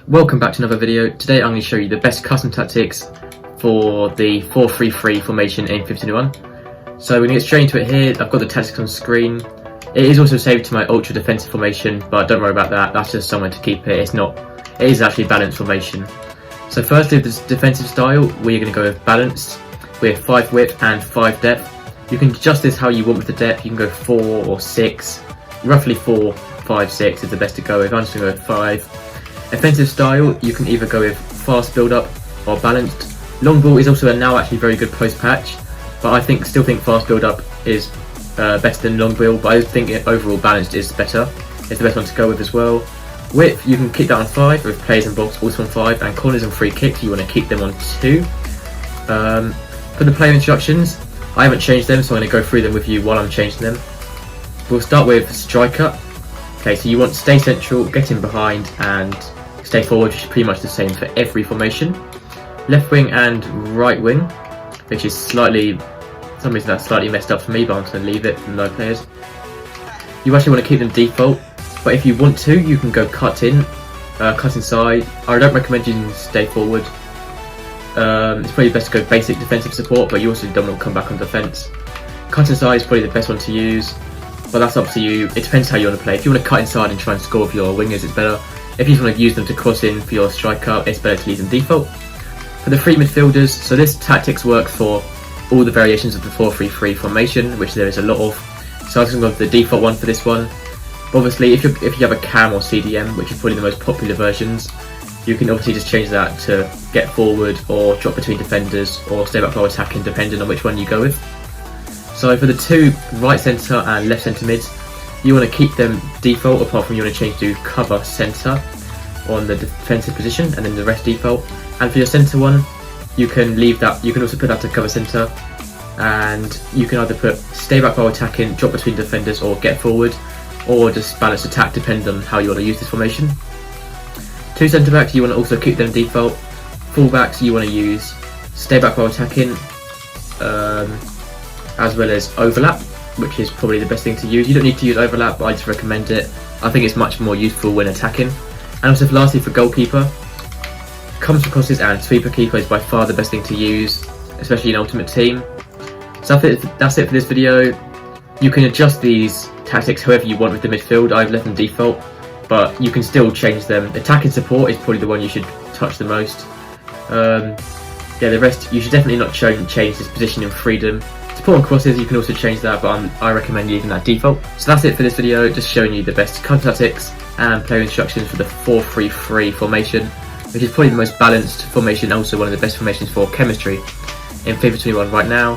Welcome back to another video. Today I'm going to show you the best custom tactics for the 4-3-3 formation in FIFA 21. So we're going to get straight into it here. I've got the tactics on screen. It is also saved to my ultra defensive formation, but don't worry about that, that's just somewhere to keep it. It is actually balanced formation. So firstly, with this defensive style, we're going to go with balanced with 5 width and 5 depth. You can adjust this how you want with the depth. You can go 4 or 6, roughly 4, 5, 6 is the best to go with. I'm just going to go with 5. Offensive style, you can either go with fast build up or balanced. Long ball is also a now actually very good post patch, but I still think fast build up is better than long ball, but I think overall balanced is better. It's the best one to go with as well. Width, you can keep that on 5 with players and blocks also on 5, and corners and free kicks you want to keep them on 2. For the player instructions, I haven't changed them, so I'm going to go through them with you while I'm changing them. We'll start with striker. Okay, so you want to stay central, get in behind, and stay forward, which is pretty much the same for every formation. Left wing and right wing, which is for some reason that's slightly messed up for me, but I'm just going to leave it for no players. You actually want to keep them default, but if you want to, you can go cut inside. I don't recommend using stay forward. It's probably best to go basic defensive support, but you also don't want to come back on defence. Cut inside is probably the best one to use, but that's up to you. It depends how you want to play. If you want to cut inside and try and score with your wingers, it's better. If you just want to use them to cross in for your striker, it's better to leave them default. For the three midfielders, so this tactics works for all the variations of the 4-3-3 formation, which there is a lot of. So I'm just going to go with the default one for this one. Obviously, if you have a cam or CDM, which is probably the most popular versions, you can obviously just change that to get forward or drop between defenders or stay back while attacking, depending on which one you go with. So for the two right centre and left centre mids, you want to keep them default, apart from you want to change to cover centre on the defensive position, and then the rest default. And for your centre one, you can leave that. You can also put that to cover centre, and you can either put stay back while attacking, drop between defenders, or get forward, or just balance attack, depending on how you want to use this formation. Two centre backs, you want to also keep them default. Full backs, you want to use stay back while attacking, as well as overlap, which is probably the best thing to use. You don't need to use overlap, but I just recommend it. I think it's much more useful when attacking. And also lastly, for goalkeeper, comes for crosses and sweeper keeper is by far the best thing to use, especially in Ultimate Team. So that's it for this video. You can adjust these tactics however you want with the midfield. I've left them default, but you can still change them. Attacking support is probably the one you should touch the most. Yeah, the rest, you should definitely not change this position in freedom. Support and crosses, you can also change that, but I recommend leaving that default. So that's it for this video, just showing you the best custom tactics and player instructions for the 4-3-3 formation, which is probably the most balanced formation, also one of the best formations for chemistry in FIFA 21 right now.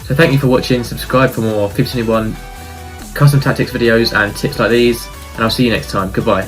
So thank you for watching, subscribe for more FIFA 21 custom tactics videos and tips like these, and I'll see you next time. Goodbye.